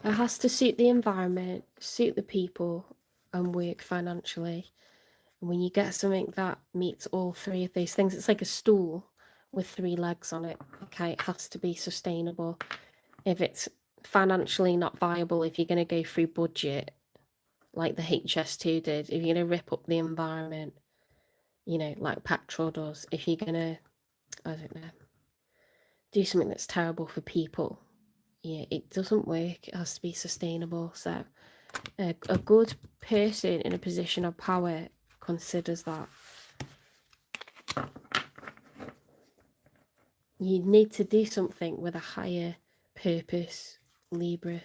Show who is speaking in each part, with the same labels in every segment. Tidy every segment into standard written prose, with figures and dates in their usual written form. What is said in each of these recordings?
Speaker 1: It has to suit the environment, suit the people, and work financially. And when you get something that meets all three of those things, it's like a stool with 3 legs on it. Okay, it has to be sustainable. If it's financially not viable, if you're going to go through budget, like the HS2 did, if you're going to rip up the environment, you know, like petrol does, if you're going to, I don't know, do something that's terrible for people, yeah, it doesn't work. It has to be sustainable. So a good person in a position of power considers that. You need to do something with a higher purpose, Libra,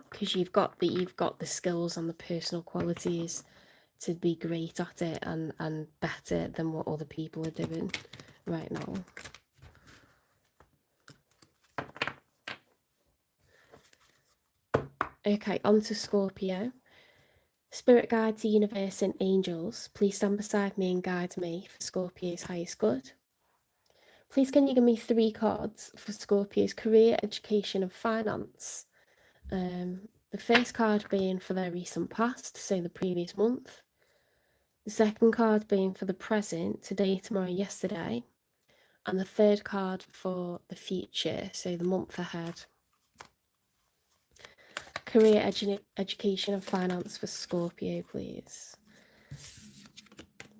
Speaker 1: because you've got the skills and the personal qualities to be great at it and better than what other people are doing right now. Okay, on to Scorpio. Spirit guides, the universe and angels, please stand beside me and guide me for Scorpio's highest good. Please can you give me 3 cards for Scorpio's career, education and finance? The first card being for their recent past, so the previous month. The second card being for the present, today, tomorrow, yesterday. And the third card for the future, so the month ahead. Career, education and finance for Scorpio, please.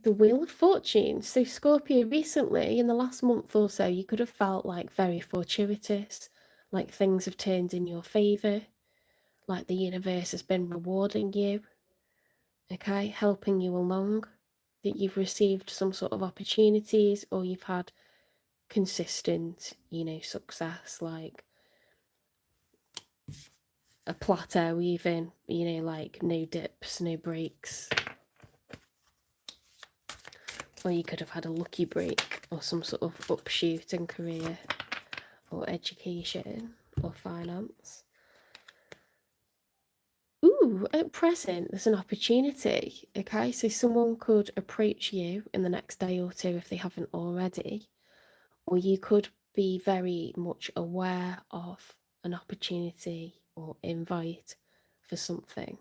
Speaker 1: The Wheel of Fortune. So Scorpio, recently, in the last month or so, you could have felt like very fortuitous, like things have turned in your favour, like the universe has been rewarding you, okay, helping you along, that you've received some sort of opportunities or you've had consistent, you know, success, like a plateau even, you know, like no dips, no breaks. Or you could have had a lucky break or some sort of upshoot in career or education or finance. Ooh, at present, there's an opportunity, okay? So someone could approach you in the next day or two if they haven't already, or you could be very much aware of an opportunity or invite for something.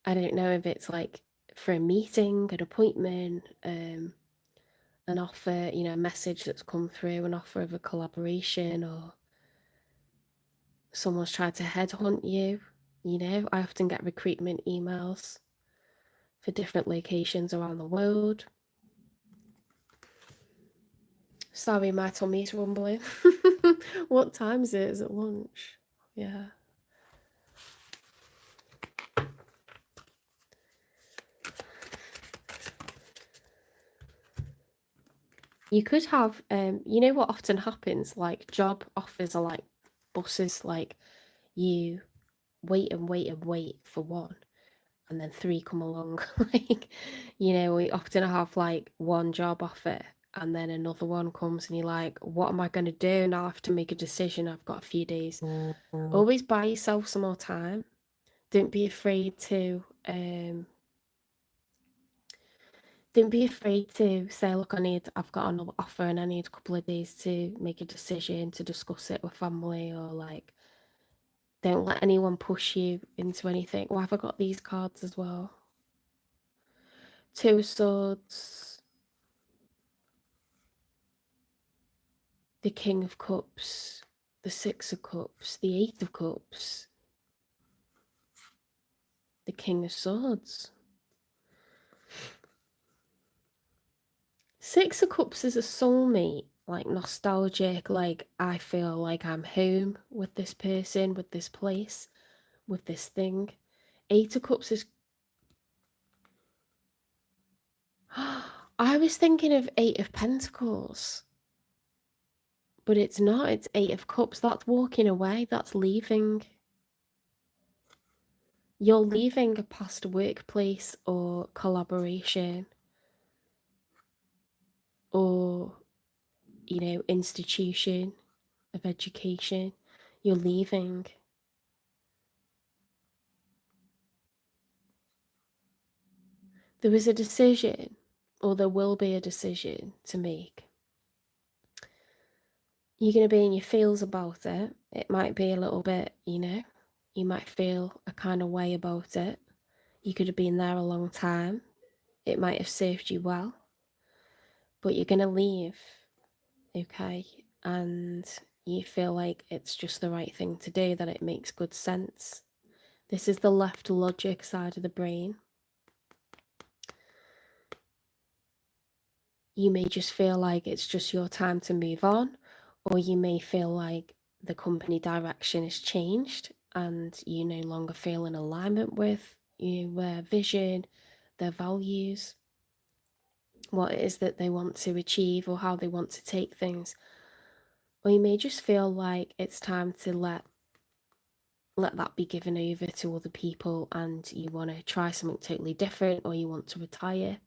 Speaker 1: I don't know if it's like for a meeting, an appointment, an offer, you know, a message that's come through, an offer of a collaboration, or someone's tried to headhunt you. You know, I often get recruitment emails for different locations around the world. Sorry, my tummy's rumbling. What time is it? Is it lunch? Yeah. You could have, you know what often happens? Like job offers are like buses, like you wait and wait and wait for one, and then 3 come along. Like, you know, we often have like one job offer and then another one comes and you're like, what am I going to do? Now I have to make a decision. I've got a few days. Always buy yourself some more time. Don't be afraid to say, look, I've got another offer and I need a couple of days to make a decision, to discuss it with family, or like, don't let anyone push you into anything. Oh, have I got these cards as well? 2 of Swords, the King of Cups, the 6 of Cups, the 8 of Cups, the King of Swords. 6 of Cups is a soulmate, like nostalgic, like I feel like I'm home with this person, with this place, with this thing. 8 of Cups is... I was thinking of 8 of Pentacles. But it's not, it's 8 of Cups. That's walking away, that's leaving. You're leaving a past workplace or collaboration or, you know, institution of education. You're leaving. There was a decision, or there will be a decision to make. You're going to be in your feels about it. It might be a little bit, you might feel a kind of way about it. You could have been there a long time. It might have served you well. But you're going to leave, okay? And you feel like it's just the right thing to do, that it makes good sense. This is the left logic side of the brain. You may just feel like it's just your time to move on, or you may feel like the company direction has changed and you no longer feel in alignment with your vision, their values, what it is that they want to achieve or how they want to take things. Or you may just feel like it's time to let that be given over to other people and you want to try something totally different, or you want to retire.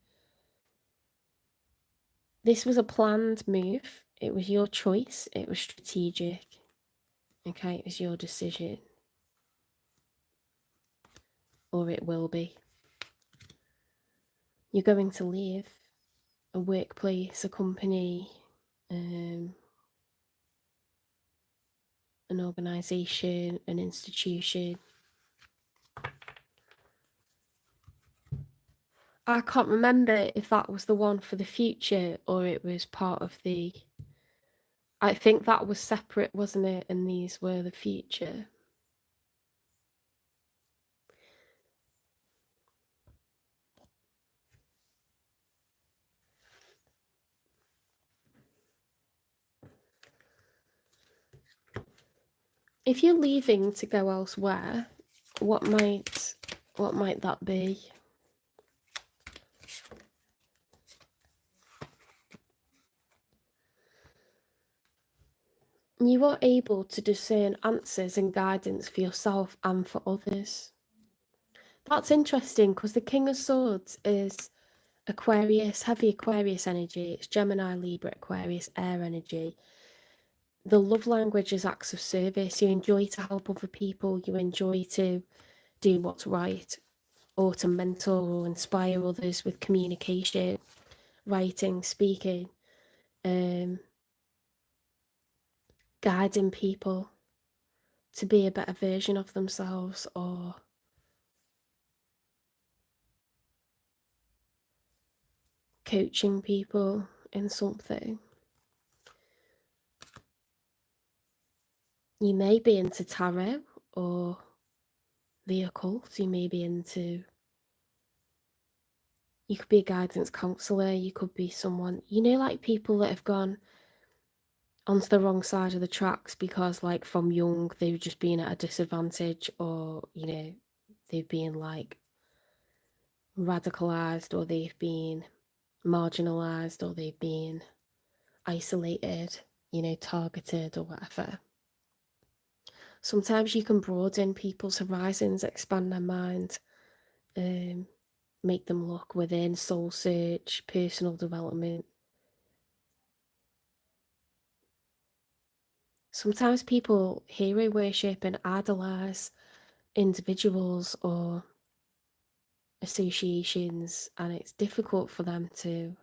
Speaker 1: This was a planned move. It was your choice. It was strategic. Okay, it was your decision. Or it will be. You're going to leave a workplace, a company, an organisation, an institution. I can't remember if that was the one for the future or it was part of the... I think that was separate, wasn't it? And these were the future. If you're leaving to go elsewhere, what might that be? You are able to discern answers and guidance for yourself and for others. That's interesting because the King of Swords is Aquarius, heavy Aquarius energy. It's Gemini, Libra, Aquarius, air energy. The love language is acts of service. You enjoy to help other people. You enjoy to do what's right, or to mentor or inspire others with communication, writing, speaking, guiding people to be a better version of themselves, or coaching people in something. You may be into tarot or the occult. You may be into... You could be a guidance counsellor. You could be someone, like people that have gone onto the wrong side of the tracks because, like, from young, they've just been at a disadvantage, or, they've been, like, radicalised, or they've been marginalised, or they've been isolated, targeted or whatever. Sometimes you can broaden people's horizons, expand their mind, make them look within, soul search, personal development. Sometimes people hero worship and idolise individuals or associations, and it's difficult for them to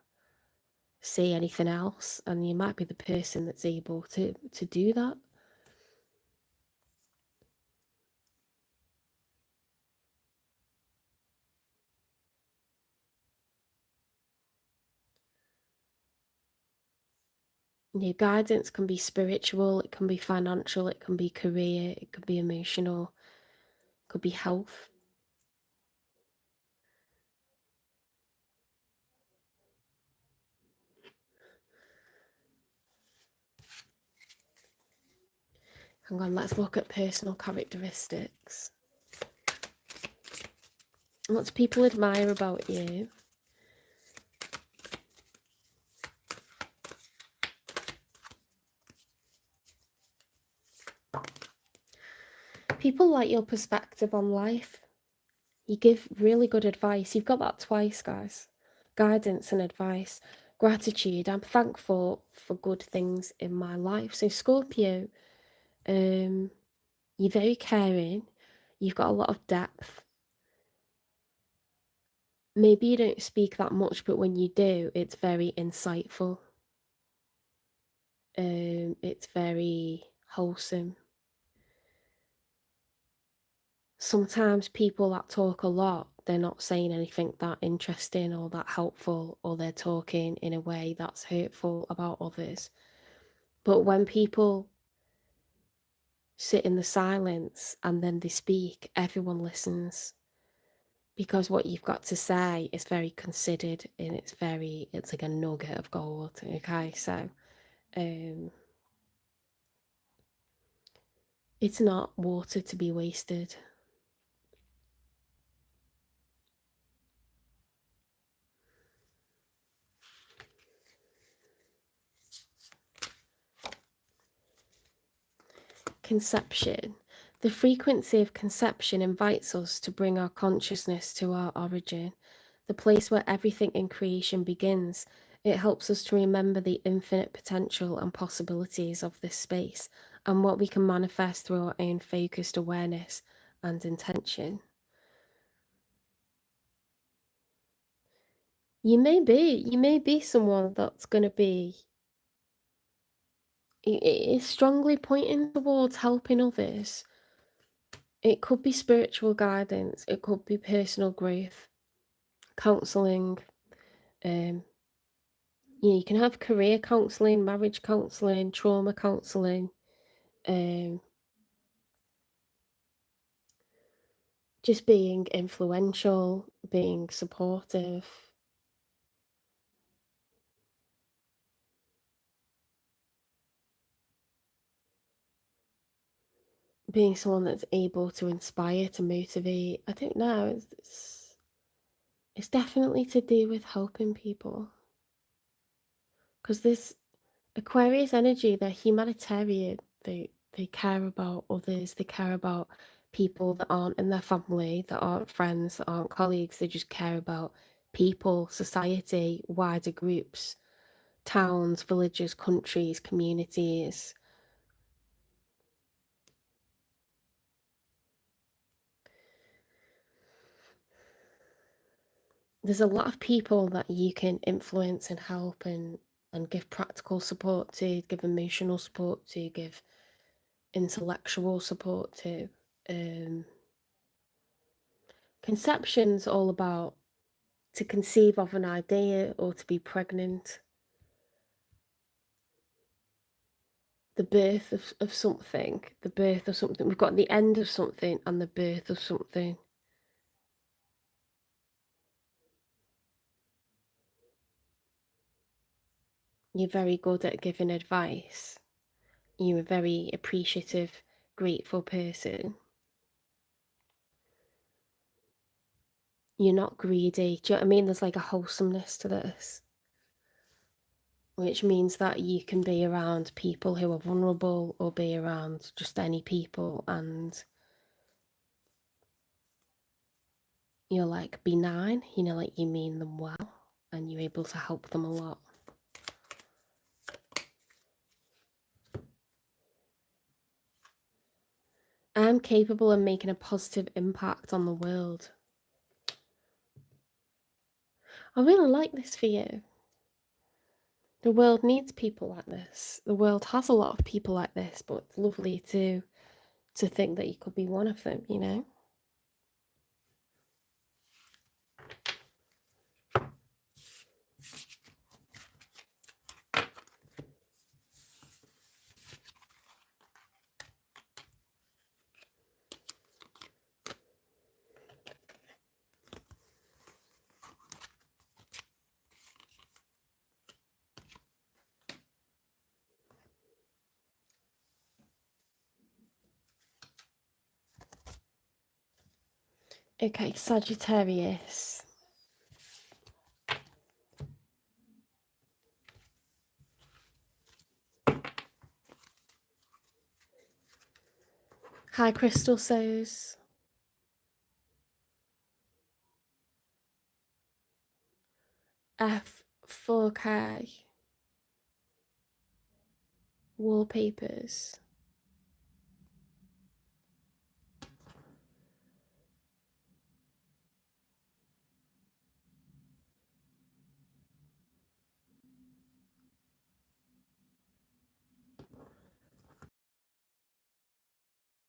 Speaker 1: see anything else, and you might be the person that's able to do that. Your guidance can be spiritual, it can be financial, it can be career, it could be emotional, it could be health. Hang on, let's look at personal characteristics. What do people admire about you? People like your perspective on life. You give really good advice. You've got that twice, guys. Guidance and advice. Gratitude. I'm thankful for good things in my life. So Scorpio, you're very caring. You've got a lot of depth. Maybe you don't speak that much, but when you do, it's very insightful. It's very wholesome. Sometimes people that talk a lot, they're not saying anything that interesting or that helpful, or they're talking in a way that's hurtful about others. But when people sit in the silence and then they speak, everyone listens, because what you've got to say is very considered, and it's like a nugget of gold. Okay, so it's not water to be wasted. Conception. The frequency of conception invites us to bring our consciousness to our origin, the place where everything in creation begins. It helps us to remember the infinite potential and possibilities of this space and what we can manifest through our own focused awareness and intention. You may be someone that's going to be, it is strongly pointing towards helping others. It could be spiritual guidance, it could be personal growth, counselling. You can have career counselling, marriage counselling, trauma counselling, just being influential, being supportive. Being someone that's able to inspire, to motivate. I don't know, it's definitely to do with helping people. Because this Aquarius energy, they're humanitarian. They care about others. They care about people that aren't in their family, that aren't friends, that aren't colleagues. They just care about people, society, wider groups, towns, villages, countries, communities. There's a lot of people that you can influence and help and give practical support to, give emotional support to, give intellectual support to. Conception's all about to conceive of an idea or to be pregnant, the birth of something, the birth of something. We've got the end of something and the birth of something. You're very good at giving advice. You're a very appreciative, grateful person. You're not greedy. Do you know what I mean? There's like a wholesomeness to this, which means that you can be around people who are vulnerable or be around just any people, and you're like benign, like you mean them well and you're able to help them a lot. I'm capable of making a positive impact on the world. I really like this for you. The world needs people like this. The world has a lot of people like this, but it's lovely to think that you could be one of them, Okay, Sagittarius. High crystal sows. F4K. Wallpapers.